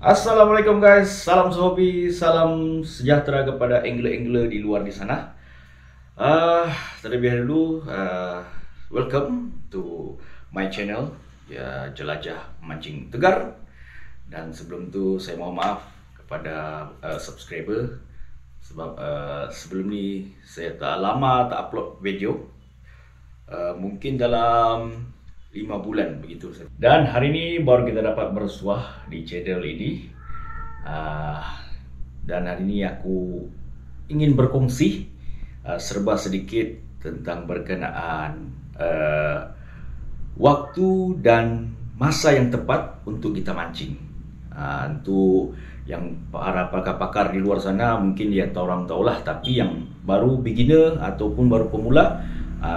Assalamualaikum guys, salam sehobi, salam sejahtera kepada angler-angler di luar di sana. Terlebih dahulu, welcome to my channel, ya, Jelajah Mancing Tegar. Dan sebelum itu saya mohon maaf kepada subscriber sebab sebelum ni saya tak lama tak upload video, mungkin dalam 5 bulan begitu. Dan hari ini baru kita dapat bersuah di channel ini. Dan hari ini aku ingin berkongsi serba sedikit tentang berkenaan waktu dan masa yang tepat untuk kita mancing. Untuk yang para pakar-pakar di luar sana mungkin dia orang tahulah, tapi yang baru beginner ataupun baru pemula,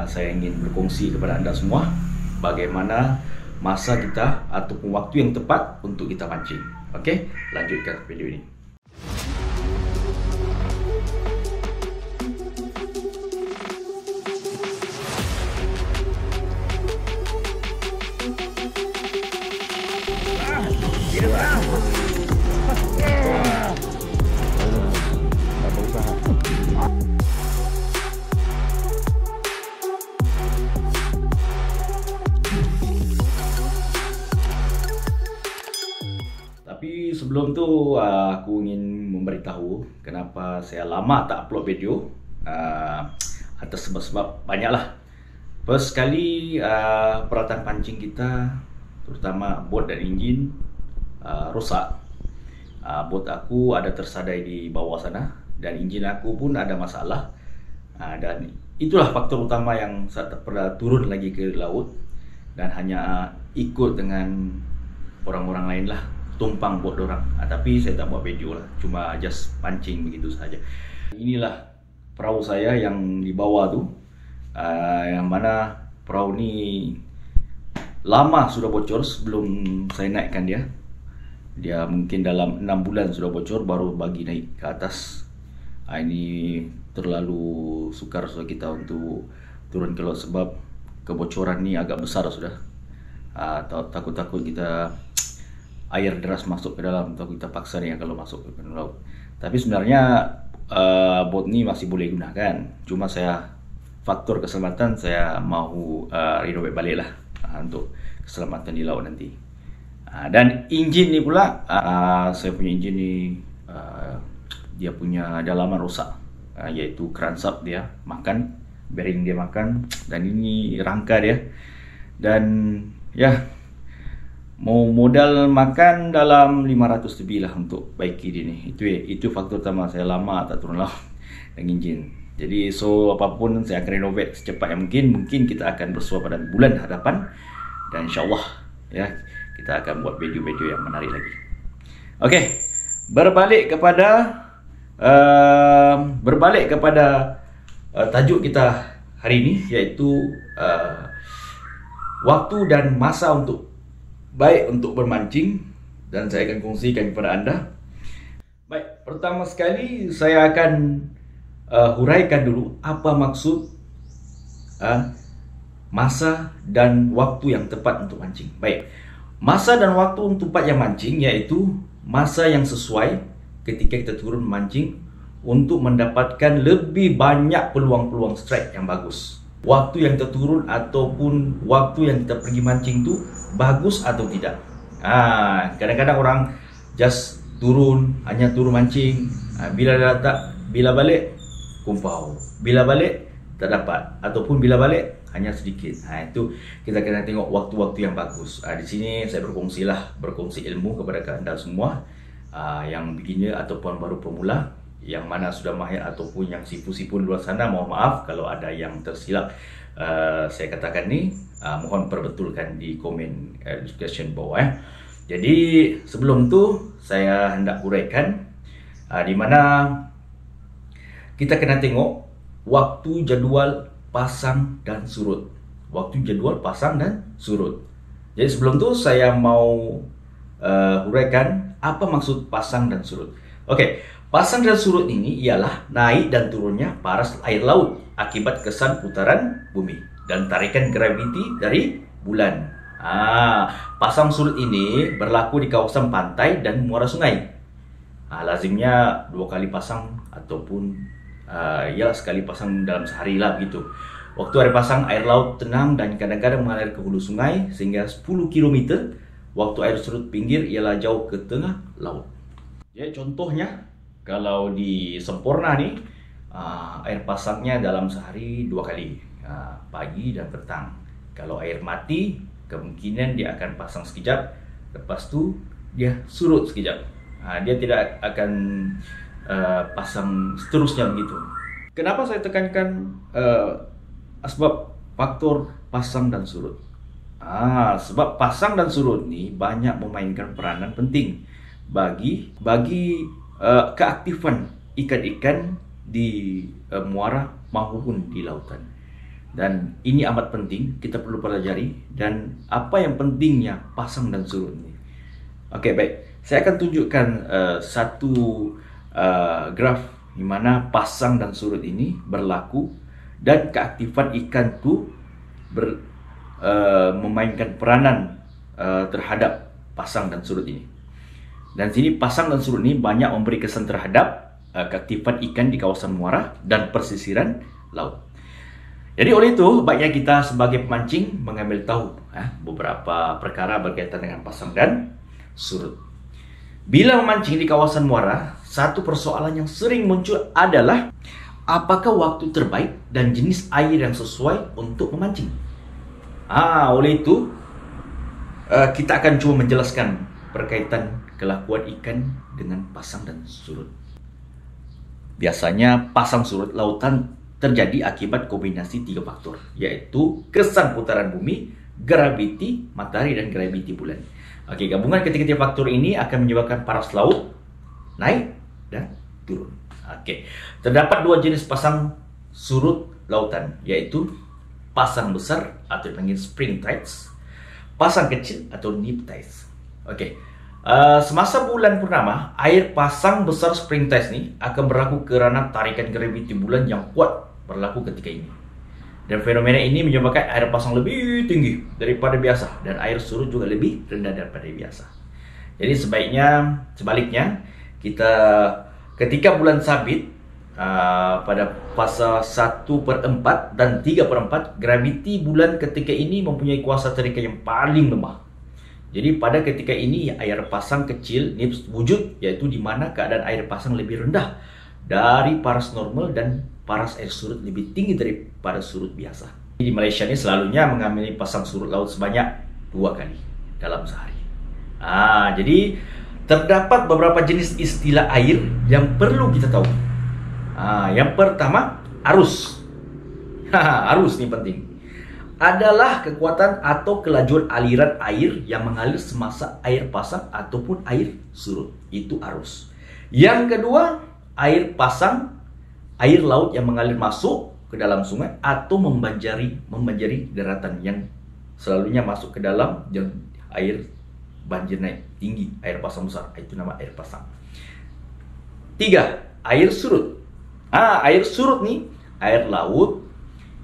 saya ingin berkongsi kepada anda semua bagaimana masa kita ataupun waktu yang tepat untuk kita mancing. Okey, lanjutkan video ini. Tapi sebelum tu aku ingin memberitahu kenapa saya lama tak upload video. Atas sebab-sebab banyaklah. First sekali, peralatan pancing kita, terutama bot dan enjin, rosak. Bot aku ada tersadai di bawah sana dan enjin aku pun ada masalah. Dan itulah faktor utama yang saya tak pernah turun lagi ke laut dan hanya ikut dengan orang-orang lain lah, tumpang bot orang. Tapi saya tak buat video lah, cuma just pancing begitu saja. Inilah perahu saya yang di bawah tu, yang mana perahu ni lama sudah bocor sebelum saya naikkan dia. Dia mungkin dalam 6 bulan sudah bocor, baru bagi naik ke atas. Ini terlalu sukar sudah kita untuk turun ke laut sebab kebocoran ni agak besar sudah. Takut-takut kita air deras masuk ke dalam, atau kita paksa dia kalau masuk ke laut. Tapi sebenarnya bot ni masih boleh gunakan, cuma saya faktor keselamatan saya mahu renovate balik lah untuk keselamatan di laut nanti. Dan enjin ni pula, saya punya enjin ni dia punya dalaman rosak, iaitu crankshaft dia makan, bearing dia makan, dan ini rangka dia. Dan ya, mau modal makan dalam 500 lebih lah untuk baiki dia ni. Itu faktor utama saya lama tak turun laut dengan enjin. Jadi apapun saya akan renovate secepat yang mungkin kita akan bersua pada bulan hadapan, dan insyaAllah ya, kita akan buat video-video yang menarik lagi. Okey, berbalik kepada tajuk kita hari ini, iaitu waktu dan masa untuk baik untuk bermancing, dan saya akan kongsikan kepada anda. Baik, pertama sekali saya akan huraikan dulu apa maksud masa dan waktu yang tepat untuk mancing. Baik, masa dan waktu untuk tepat yang mancing iaitu masa yang sesuai ketika kita turun mancing untuk mendapatkan lebih banyak peluang-peluang strike yang bagus. Waktu yang kita turun ataupun waktu yang kita pergi mancing tu bagus atau tidak. Kadang-kadang orang just turun, hanya turun mancing, bila balik kumpau, bila balik tak dapat, ataupun bila balik hanya sedikit. Itu kita kena tengok waktu-waktu yang bagus. Di sini saya berkongsi ilmu kepada anda semua, yang beginner ataupun baru pemula, yang mana sudah mahir ataupun yang sipu-sipu di luar sana. Mohon maaf kalau ada yang tersilap saya katakan ni, mohon perbetulkan di komen description bawah. Jadi sebelum tu saya hendak uraikan di mana kita kena tengok waktu jadual pasang dan surut. Waktu jadual pasang dan surut. Jadi sebelum tu saya mau huraikan apa maksud pasang dan surut. Okey, pasang dan surut ini ialah naik dan turunnya paras air laut akibat kesan putaran bumi dan tarikan graviti dari bulan. Pasang surut ini berlaku di kawasan pantai dan muara sungai. Lazimnya 2 kali pasang ataupun ya sekali pasang dalam sehari lah begitu. Waktu air pasang, air laut tenang dan kadang-kadang mengalir ke hulu sungai sehingga 10 km. Waktu air surut pinggir ialah jauh ke tengah laut. Ya, contohnya kalau di Semporna nih, air pasangnya dalam sehari 2 kali, pagi dan petang. Kalau air mati, kemungkinan dia akan pasang sekejap, lepas tu dia surut sekejap. Dia tidak akan pasang seterusnya begitu. Kenapa saya tekankan sebab faktor pasang dan surut? Sebab pasang dan surut ni banyak memainkan peranan penting bagi keaktifan ikan-ikan di muara maupun di lautan. Dan ini amat penting, kita perlu pelajari dan apa yang pentingnya pasang dan surut ini. Okey, baik. Saya akan tunjukkan satu graf di mana pasang dan surut ini berlaku dan keaktifan ikan tu memainkan peranan terhadap pasang dan surut ini. Dan sini pasang dan surut ini banyak memberi kesan terhadap keaktifan ikan di kawasan muara dan persisiran laut. Jadi oleh itu, baiknya kita sebagai pemancing mengambil tahu beberapa perkara berkaitan dengan pasang dan surut. Bila memancing di kawasan muara, satu persoalan yang sering muncul adalah apakah waktu terbaik dan jenis air yang sesuai untuk memancing. Oleh itu, kita akan cuba menjelaskan berkaitan kelakuan ikan dengan pasang dan surut. Biasanya pasang surut lautan terjadi akibat kombinasi 3 faktor, yaitu kesan putaran bumi, graviti matahari dan graviti bulan. Okey, gabungan ketiga-tiga faktor ini akan menyebabkan paras laut naik dan turun. Okey, terdapat 2 jenis pasang surut lautan, yaitu pasang besar atau dipanggil spring tides, pasang kecil atau nip tides. Okey, semasa bulan purnama, air pasang besar spring tides ni akan berlaku kerana tarikan graviti bulan yang kuat berlaku ketika ini. Dan fenomena ini menyebabkan air pasang lebih tinggi daripada biasa dan air surut juga lebih rendah daripada biasa. Jadi sebaliknya, ketika bulan sabit pada fasa 1/4 dan 3/4, graviti bulan ketika ini mempunyai kuasa tarikan yang paling lemah. Jadi pada ketika ini air pasang kecil NIPS wujud, yaitu di mana keadaan air pasang lebih rendah dari paras normal dan paras air surut lebih tinggi daripada surut biasa. Di Malaysia ini selalunya mengambil pasang surut laut sebanyak 2 kali dalam sehari. Jadi terdapat beberapa jenis istilah air yang perlu kita tahu. Yang pertama, arus. Arus ini penting. Adalah kekuatan atau kelajuan aliran air yang mengalir semasa air pasang ataupun air surut. Itu arus. Yang kedua, air pasang, air laut yang mengalir masuk ke dalam sungai atau membanjiri daratan yang selalunya masuk ke dalam dan air banjir naik tinggi, air pasang besar, itu nama air pasang. 3, air surut. Air surut nih, air laut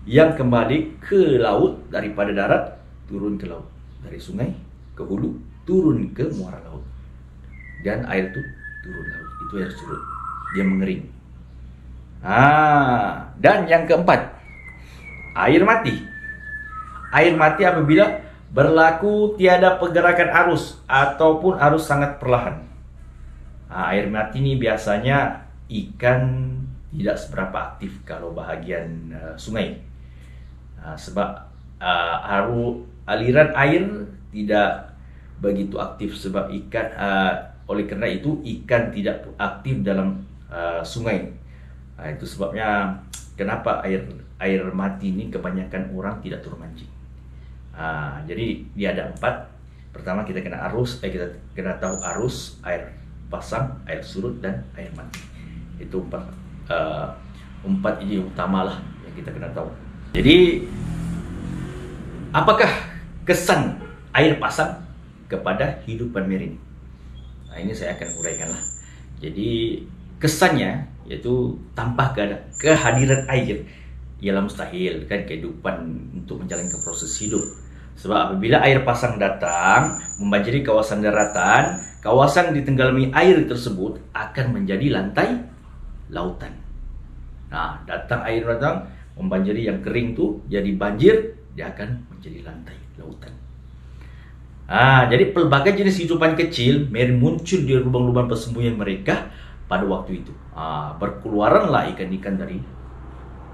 yang kembali ke laut daripada darat turun ke laut, dari sungai ke hulu turun ke muara laut, dan air itu turun laut, itu air surut, dia mengering. Dan yang keempat, air mati. Air mati apabila berlaku tiada pergerakan arus ataupun arus sangat perlahan. Air mati ini biasanya ikan tidak seberapa aktif kalau bahagian sungai. Sebab aliran air tidak begitu aktif sebab ikan, oleh kerana itu ikan tidak aktif dalam sungai. Itu sebabnya kenapa air mati ini kebanyakan orang tidak turun mancing. Jadi dia ada 4. Pertama kita kena kita kena tahu arus, air pasang, air surut dan air mati. Itu 4 ini utama lah yang kita kena tahu. Jadi apakah kesan air pasang kepada hidupan marine? Ini saya akan uraikan lah. Jadi kesannya yaitu tanpa kehadiran air ialah mustahil kan kehidupan untuk menjalankan proses hidup. Sebab apabila air pasang datang membanjiri kawasan daratan, kawasan ditenggelami air tersebut akan menjadi lantai lautan. Nah, air datang membanjiri yang kering tu jadi banjir, dia akan menjadi lantai lautan. Jadi pelbagai jenis hidupan kecil muncul di lubang-lubang persembunyian mereka pada waktu itu. Berkeluaranlah ikan-ikan dari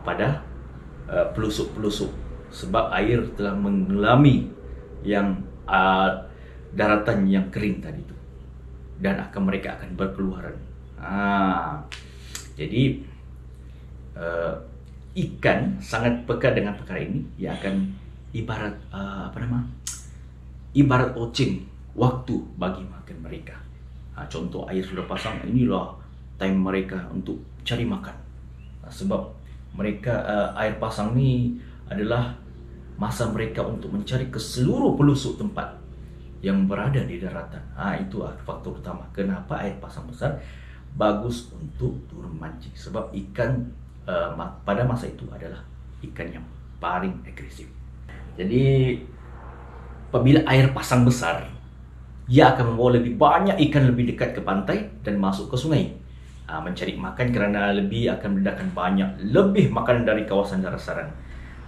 pada pelusuk-pelusuk, sebab air telah mengelami yang daratan yang kering tadi itu, dan mereka akan berkeluaran. Jadi ikan sangat peka dengan perkara ini. Ia akan ibarat ibarat oceng, waktu bagi makan mereka. Contoh, air sudah pasang, inilah time mereka untuk cari makan. Sebab mereka air pasang ni adalah masa mereka untuk mencari ke seluruh pelusuk tempat yang berada di daratan. Itu faktor utama kenapa air pasang besar bagus untuk turun mancing. Sebab ikan pada masa itu adalah ikan yang paling agresif. Jadi apabila air pasang besar, ia akan membawa lebih banyak ikan lebih dekat ke pantai dan masuk ke sungai mencari makan, kerana akan mendapatkan lebih makanan dari kawasan darasan.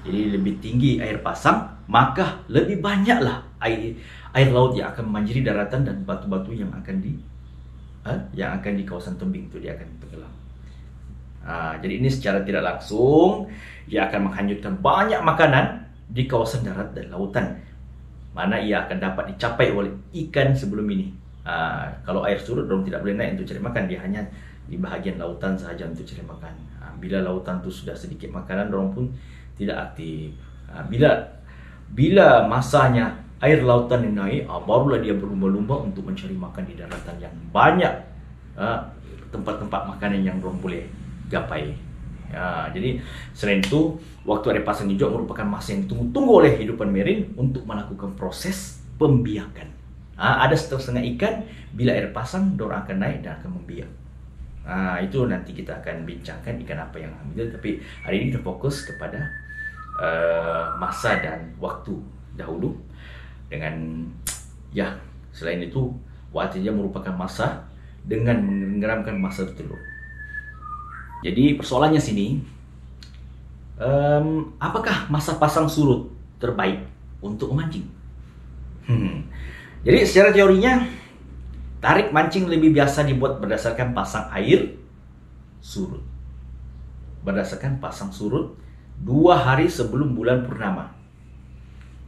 Jadi lebih tinggi air pasang, maka lebih banyaklah air laut yang akan membanjiri daratan, dan batu-batu yang akan di kawasan tebing itu dia akan tenggelam. Jadi ini secara tidak langsung ia akan menghanyutkan banyak makanan di kawasan darat dan lautan, mana ia akan dapat dicapai oleh ikan sebelum ini. Kalau air surut, mereka tidak boleh naik untuk cari makan, dia hanya di bahagian lautan sahaja untuk cari makan. Bila lautan itu sudah sedikit makanan, mereka pun tidak aktif. Bila masanya air lautan yang naik, barulah dia berlumba-lumba untuk mencari makan di daratan yang banyak tempat-tempat makanan yang mereka boleh gapai. Jadi selain itu, waktu air pasang hijau merupakan masa yang ditunggu-tunggu oleh hidupan marine untuk melakukan proses pembiakan. Ada setengah ikan, bila air pasang, mereka akan naik dan akan membiak. Itu nanti kita akan bincangkan ikan apa yang ambil. Tapi hari ini kita fokus kepada masa dan waktu dahulu. Dengan selain itu, waktunya merupakan masa dengan menggeramkan masa bertelur. Jadi persoalannya sini, apakah masa pasang surut terbaik untuk memancing? Jadi secara teorinya, tarik mancing lebih biasa dibuat berdasarkan pasang air surut. Berdasarkan pasang surut 2 hari sebelum bulan purnama.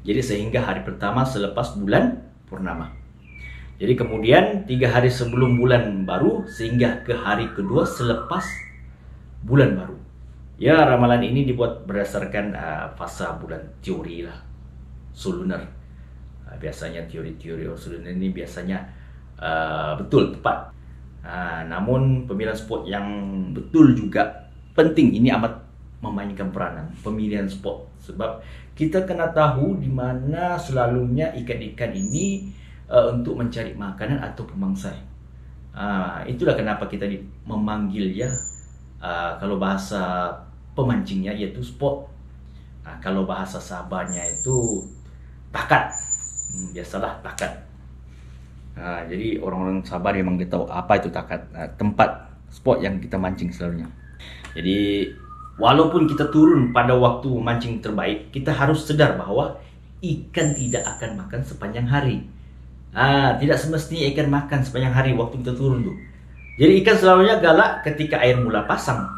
Jadi sehingga hari pertama selepas bulan purnama. Jadi kemudian 3 hari sebelum bulan baru sehingga ke hari kedua selepas bulan baru. Ramalan ini dibuat berdasarkan fasa bulan, teori lah, solunar. Biasanya teori-teori solunar ini biasanya betul, tepat. Namun pemilihan spot yang betul juga penting. Ini amat memainkan peranan pemilihan spot, sebab kita kena tahu di mana selalunya ikan-ikan ini untuk mencari makanan atau pemangsa. Itulah kenapa kita memanggil kalau bahasa pemancingnya yaitu spot. Kalau bahasa Sabahnya itu takat. Biasalah takat. Jadi orang-orang Sabah memang dia tahu apa itu takat, tempat spot yang kita mancing selalunya. Jadi walaupun kita turun pada waktu mancing terbaik, kita harus sedar bahawa ikan tidak akan makan sepanjang hari. Tidak semestinya ikan makan sepanjang hari waktu kita turun tuh. Jadi ikan selalunya galak ketika air mula pasang.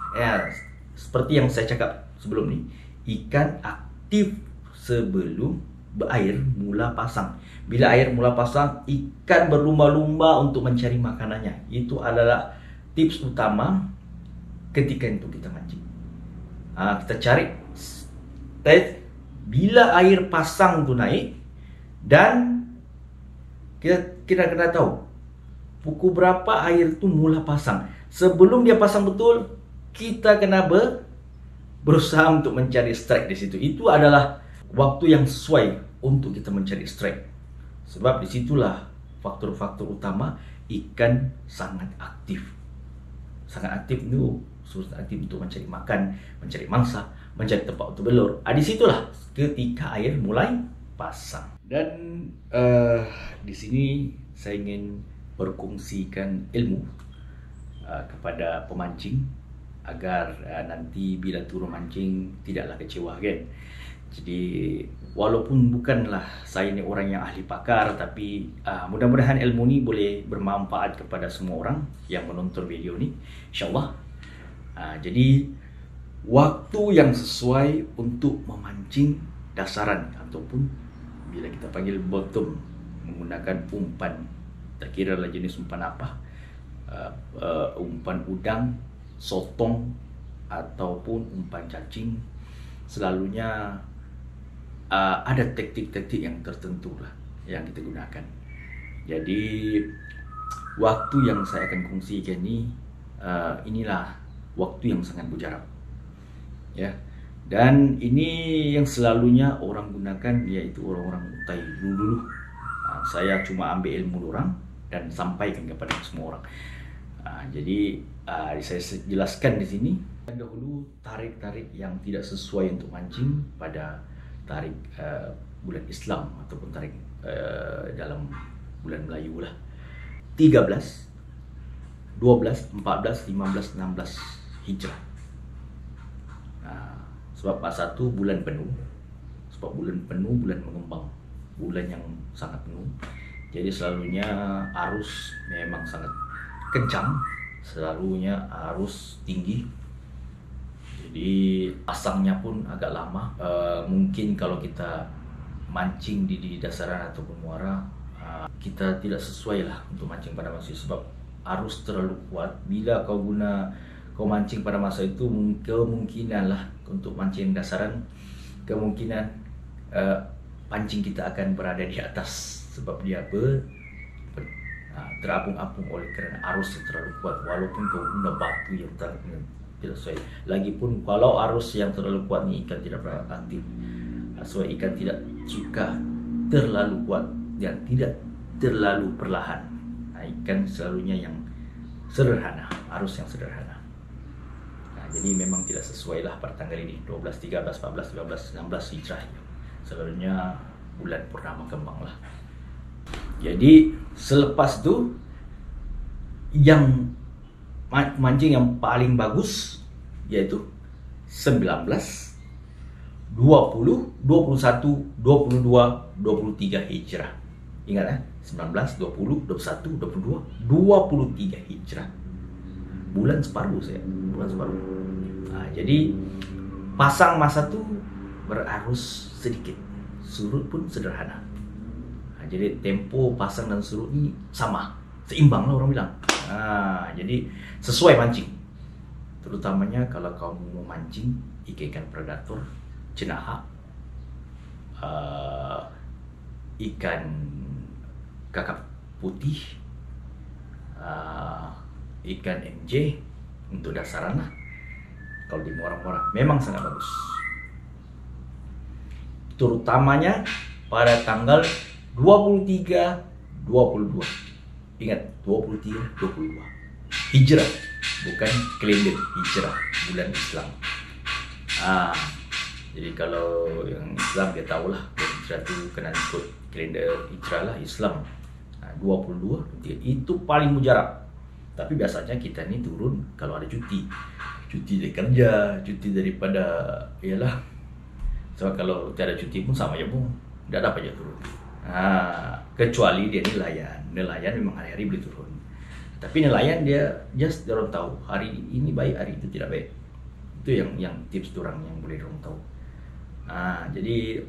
Seperti yang saya cakap sebelum ni, ikan aktif sebelum air mula pasang. Bila air mula pasang, ikan berlumba-lumba untuk mencari makanannya. Itu adalah tips utama ketika itu kita mancing. Kita cari bila air pasang tu naik, dan kita kena tahu pukul berapa air tu mula pasang. Sebelum dia pasang betul, kita kena berusaha untuk mencari strike di situ. Itu adalah waktu yang sesuai untuk kita mencari strike. Sebab disitulah faktor-faktor utama ikan sangat aktif. Sangat aktif itu, sangat aktif untuk mencari makan, mencari mangsa, mencari tempat untuk bertelur. Di situlah ketika air mulai pasang. Dan di sini saya ingin berkongsikan ilmu kepada pemancing agar nanti bila turun mancing tidaklah kecewa kan. Jadi walaupun bukanlah saya ni orang yang ahli pakar, tapi mudah-mudahan ilmu ni boleh bermanfaat kepada semua orang yang menonton video ni, insyaAllah. Jadi waktu yang sesuai untuk memancing dasaran ataupun bila kita panggil bottom menggunakan umpan, tak kira lah jenis umpan apa, umpan udang, sotong ataupun umpan cacing, selalunya ada taktik-taktik yang tertentu lah yang kita gunakan. Jadi waktu yang saya akan kongsikan ni, inilah waktu yang sangat mujarab, ya. Dan ini yang selalunya orang gunakan, yaitu orang-orang utai dulu. Saya cuma ambil ilmu orang dan sampaikan kepada semua orang. Jadi saya jelaskan di sini. Dahulu tarik-tarik yang tidak sesuai untuk mancing pada tarik bulan Islam ataupun tarik dalam bulan Melayu lah. 13, 12, 14, 15, 16 Hijrah. Sebab masa tu bulan penuh. Sebab bulan penuh, bulan mengembang, bulan yang sangat penuh. Jadi selalunya arus memang sangat kencang, selalunya arus tinggi. Jadi pasangnya pun agak lama. Mungkin kalau kita mancing di dasaran ataupun muara, kita tidak sesuai lah untuk mancing pada masa itu sebab arus terlalu kuat. Bila kau mancing pada masa itu, kemungkinan lah untuk mancing dasaran, kemungkinan pancing kita akan berada di atas sebab dia terapung-apung oleh kerana arus yang terlalu kuat. Walaupun kau guna batu yang tidak sesuai. Lagipun kalau arus yang terlalu kuat ni, ikan tidak berapa aktif. Sebab ikan tidak suka terlalu kuat dan tidak terlalu perlahan. Ikan selalunya yang sederhana, arus yang sederhana. Jadi memang tidak sesuai lah pada tanggal ini, 12, 13, 14, 15, 16 Hijrah. Selalunya bulan purnama kembang lah. Jadi selepas tu, yang mancing yang paling bagus yaitu 19, 20, 21, 22, 23 Hijrah. Ingat 19, 20, 21, 22, 23 Hijrah. Bulan separuh saya, bulan separuh. Jadi pasang masa tu berarus sedikit, surut pun sederhana. Jadi tempo pasang dan surut ni sama, seimbang lah orang bilang. Jadi sesuai mancing. Terutamanya kalau kau mau mancing ikan predator, cenaha, ikan kakap putih, ikan MJ untuk dasaran lah. Kalau di muara-muara memang sangat bagus. Terutamanya pada tanggal 23, 22. Ingat, 23, 22 Hijrah, bukan kalender Hijrah, bulan Islam. Jadi kalau yang Islam dia tahulah Hijrah tu kena ikut kalender Hijrah lah, Islam. 22, 23 itu paling mujarab. Tapi biasanya kita ni turun kalau ada cuti dari kerja, cuti daripada ialah. Sebab kalau tiada cuti pun sama je pun, tidak dapat je turun. Kecuali dia nelayan memang hari-hari boleh turun. Tapi nelayan dia just orang tahu hari ini baik, hari itu tidak baik. Itu yang tips orang yang boleh orang tahu. Jadi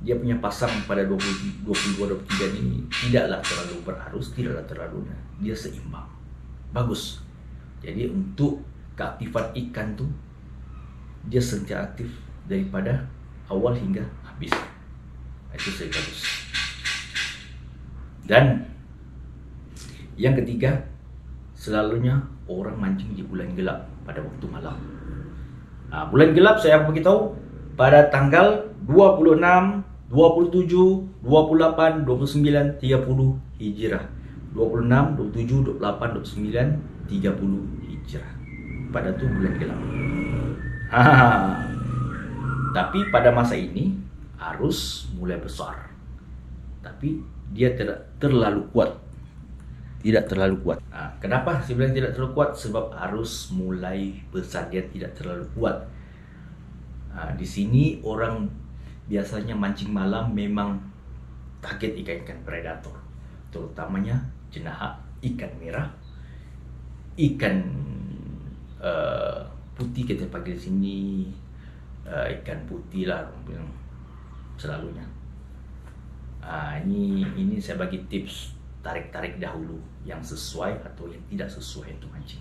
dia punya pasang pada 22, 23 ini tidaklah terlalu berarus, tidaklah terlalu, dia seimbang, bagus. Jadi untuk keaktifan ikan tu, dia sentiasa aktif daripada awal hingga habis. Itu saya bagus. Dan yang ketiga, selalunya orang mancing di bulan gelap pada waktu malam. Bulan gelap saya beritahu pada tanggal 26, 27, 28, 29, 30 Hijrah. 26, 27, 28, 29, 30 Hijrah. Pada tu bulan gelap. Tapi pada masa ini arus mulai besar, tapi dia tidak terlalu kuat. Tidak terlalu kuat. Kenapa saya bilang tidak terlalu kuat? Sebab arus mulai besar, dia tidak terlalu kuat. Di sini orang biasanya mancing malam memang target ikan-ikan predator, terutamanya jenaha, ikan merah, ikan putih kita panggil di sini, ikan putih lah bilang selalunya. Ini saya bagi tips tarik dahulu yang sesuai atau yang tidak sesuai untuk mancing.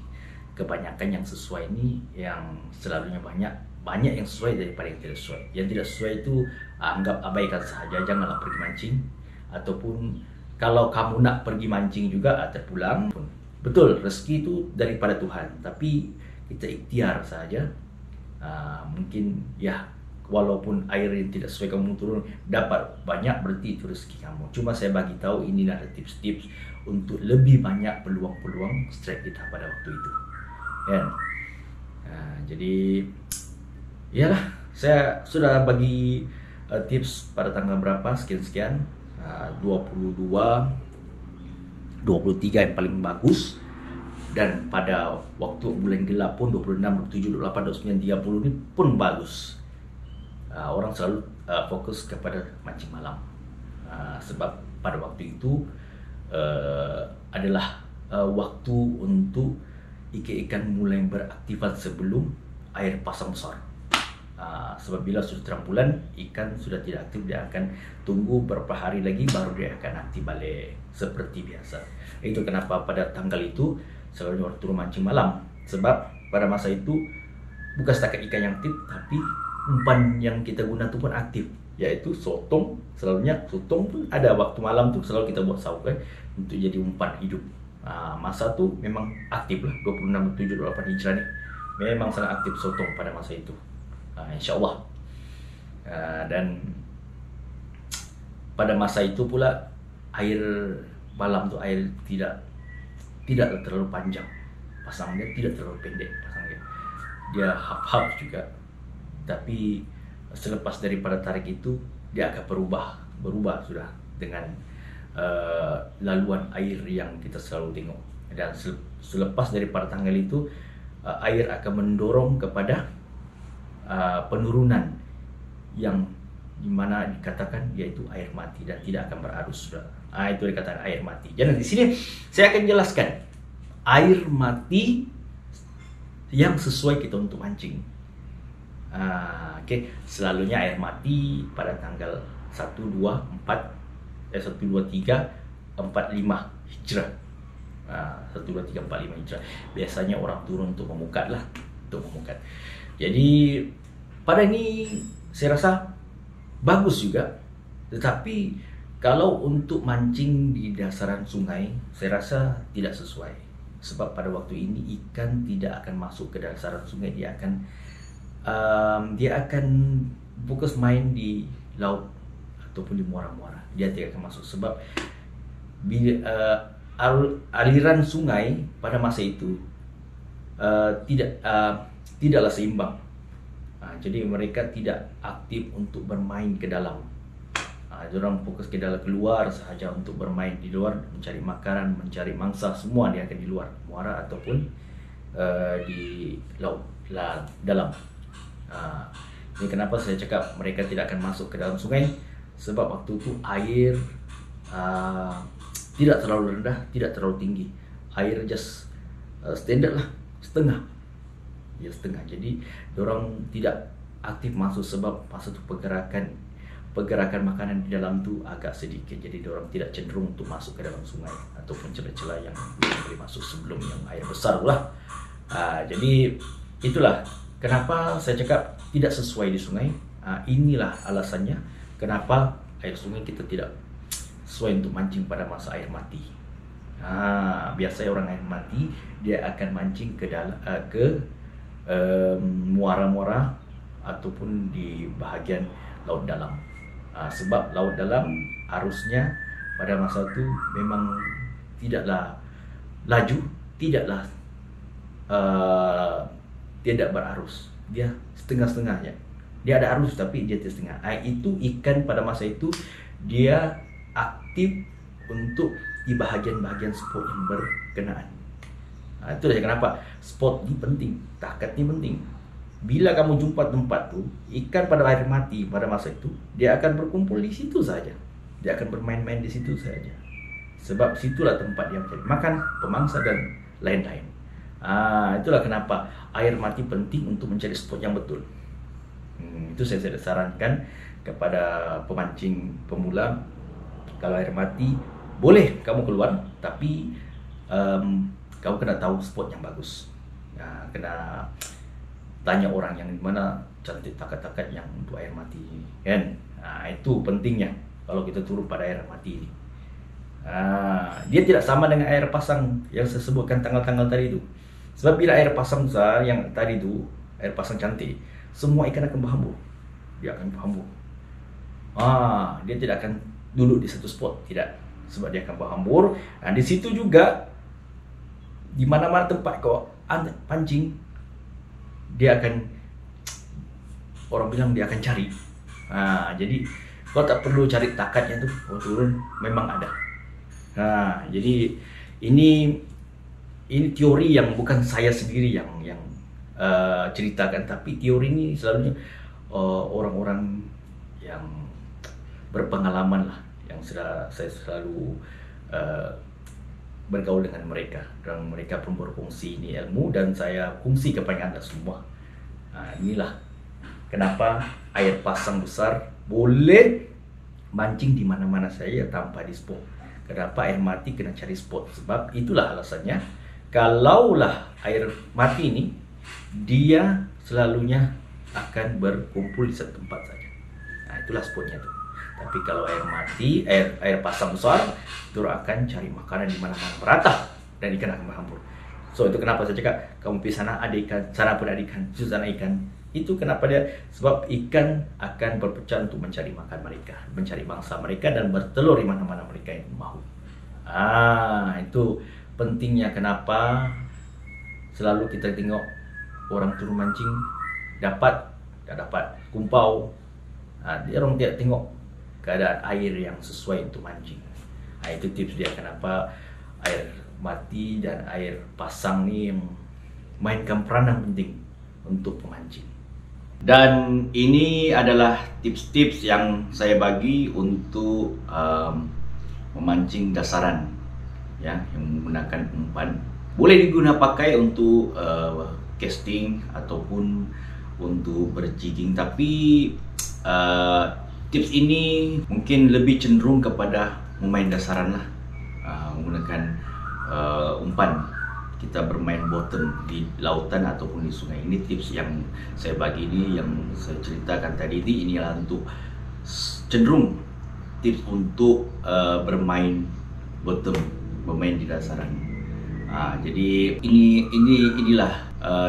Kebanyakan yang sesuai ini yang selalunya banyak yang sesuai daripada yang tidak sesuai. Yang tidak sesuai itu anggap abaikan saja, janganlah pergi mancing. Ataupun kalau kamu nak pergi mancing juga terpulang. Betul, rezeki itu daripada Tuhan, tapi kita ikhtiar saja. Mungkin ya, walaupun air yang tidak sesuai kamu turun dapat banyak, berarti itu rezeki kamu. Cuma saya bagi tahu ini ada tips-tips untuk lebih banyak peluang-peluang strike kita pada waktu itu. Ya. Jadi iyalah, saya sudah bagi tips pada tanggal berapa sekian 22, 23 yang paling bagus. Dan pada waktu bulan gelap pun 26, 27, 28, 29, 30 ini pun bagus. Orang selalu fokus kepada mancing malam, sebab pada waktu itu adalah waktu untuk ikan-ikan mulai beraktifan sebelum air pasang besar. Sebab bila sudah terang bulan, ikan sudah tidak aktif, dia akan tunggu beberapa hari lagi baru dia akan aktif balik seperti biasa. Itu kenapa pada tanggal itu selalu orang turun mancing malam, sebab pada masa itu bukan setakat ikan yang aktif, tapi umpan yang kita guna itu pun aktif, yaitu sotong. Selalunya sotong pun ada waktu malam tuh selalu kita buat sauk untuk jadi umpan hidup. Masa tuh memang aktif lah, 26, 27, 28 Hijrah nih memang sangat aktif sotong pada masa itu. InsyaAllah. Dan pada masa itu pula air malam tuh air tidak terlalu panjang pasangnya, tidak terlalu pendek pasangnya, dia half juga. Tapi selepas daripada tarik itu dia akan berubah sudah dengan laluan air yang kita selalu tengok. Dan selepas daripada tanggal itu air akan mendorong kepada penurunan yang dimana dikatakan yaitu air mati dan tidak akan berarus sudah. Itu dikatakan air mati. Jadi di sini saya akan jelaskan air mati yang sesuai kita untuk mancing. Selalunya air mati pada tanggal 1, 2, 4, 1, 2, 3, 4, 5 Hijrah. 1, 2, 3, 4, 5 Hijrah. Biasanya orang turun untuk memukat lah, Jadi pada ini saya rasa bagus juga. Tetapi kalau untuk mancing di dasaran sungai, saya rasa tidak sesuai. Sebab pada waktu ini ikan tidak akan masuk ke dasaran sungai, dia akan fokus main di laut ataupun di muara-muara. Dia tidak akan masuk sebab aliran sungai pada masa itu tidaklah seimbang. Jadi mereka tidak aktif untuk bermain ke dalam. Diorang fokus ke dalam, keluar sahaja untuk bermain di luar, mencari makanan, mencari mangsa, semua dia akan di luar muara ataupun di laut dalam. Ini kenapa saya cakap mereka tidak akan masuk ke dalam sungai, sebab waktu itu air tidak terlalu rendah, tidak terlalu tinggi. Air just standard lah, setengah. Jadi diorang tidak aktif masuk sebab masa itu pergerakan makanan di dalam tu agak sedikit. Jadi diorang tidak cenderung untuk masuk ke dalam sungai ataupun celah-celah yang boleh masuk sebelum yang air besar lah. Jadi itulah kenapa saya cakap tidak sesuai di sungai. Inilah alasannya kenapa air sungai kita tidak sesuai untuk mancing pada masa air mati. Biasanya orang air mati dia akan mancing ke dalam muara-muara ataupun di bahagian laut dalam. Sebab laut dalam arusnya pada masa itu memang tidaklah laju, tidak berarus, dia setengah-setengahnya. Dia ada arus tapi dia setengah. Itu ikan pada masa itu dia aktif untuk di bahagian-bahagian spot yang berkenaan. Itulah kenapa spot ini penting, takat ini penting. Bila kamu jumpa tempat tuh, ikan pada air mati pada masa itu, dia akan berkumpul di situ saja. Dia akan bermain-main di situ saja. Sebab situlah tempat dia mencari makan, pemangsa dan lain-lain. Itulah kenapa air mati penting untuk mencari spot yang betul. Itu saya sarankan kepada pemancing pemula. Kalau air mati, boleh kamu keluar, tapi kamu kena tahu spot yang bagus. Kena tanya orang yang di mana cantik takat-takat yang untuk air mati, kan? Itu pentingnya kalau kita turun pada air mati ini. Dia tidak sama dengan air pasang yang saya sebutkan tanggal-tanggal tadi itu. Sebab bila air pasang yang tadi itu, air pasang cantik, semua ikan akan berhambur. Dia akan berhambur. Dia tidak akan duduk di satu spot, tidak. Sebab dia akan berhambur. Di situ juga, di mana-mana tempat kau pancing, dia akan, orang bilang dia akan cari. Jadi kau tak perlu cari takatnya tuh, kau turun memang ada. Jadi ini teori yang bukan saya sendiri yang ceritakan, tapi teori ini selalunya orang-orang yang berpengalaman lah, yang saya selalu bergaul dengan mereka, dan mereka pun berkongsi ini ilmu dan saya kongsi kepada anda semua. Inilah kenapa air pasang besar boleh mancing di mana-mana saya tanpa di spot. Kenapa air mati kena cari spot? Sebab itulah alasannya. Kalaulah air mati ini, dia selalunya akan berkumpul di satu tempat saja. Itulah spotnya tuh. Tapi kalau air mati, air pasang besar, itu akan cari makanan di mana-mana, merata, dan ikan akan berhambur. So itu kenapa saya cakap, kamu pergi sana ada ikan, sana pun ada ikan, di sana ikan. Itu kenapa dia, sebab ikan akan berpecah untuk mencari makan mereka, mencari mangsa mereka, dan bertelur di mana-mana mereka yang mahu. Itu pentingnya kenapa selalu kita tengok orang turun mancing, dapat, tak dapat, kumpau. Dia orang tidak tengok keadaan air yang sesuai untuk mancing. Itu tips dia kenapa air mati dan air pasang ni mainkan peranan penting untuk pemancing. Dan ini adalah tips-tips yang saya bagi untuk memancing dasaran, ya, yang menggunakan umpan. Boleh digunakan pakai untuk casting ataupun untuk berjigging, tapi tips ini mungkin lebih cenderung kepada memain dasaran lah, menggunakan umpan. Kita bermain bottom di lautan ataupun di sungai. Ini tips yang saya bagi ini, yang saya ceritakan tadi ini adalah untuk cenderung tips untuk bermain bottom, bermain di dasaran. Jadi inilah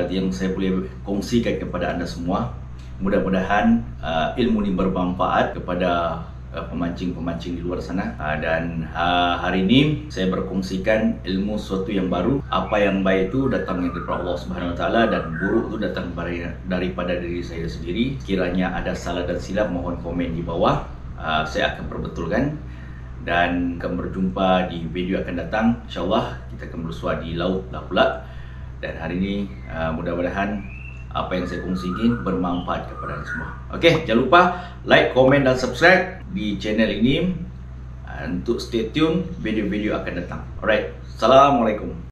yang saya boleh kongsikan kepada anda semua. Mudah-mudahan ilmu ini bermanfaat kepada pemancing-pemancing di luar sana. Dan hari ini saya berkongsikan ilmu sesuatu yang baru. Apa yang baik itu datang dari Allah Subhanahu Wa Taala, dan buruk itu datang daripada diri saya sendiri. Kiranya ada salah dan silap, mohon komen di bawah. Saya akan perbetulkan, dan akan berjumpa di video akan datang. InsyaAllah kita akan bersua di laut lah pula. Dan hari ini mudah-mudahan apa yang saya kongsikan bermanfaat kepada anda semua. Okey, jangan lupa like, komen dan subscribe di channel ini untuk stay tune, video-video akan datang. Alright, Assalamualaikum.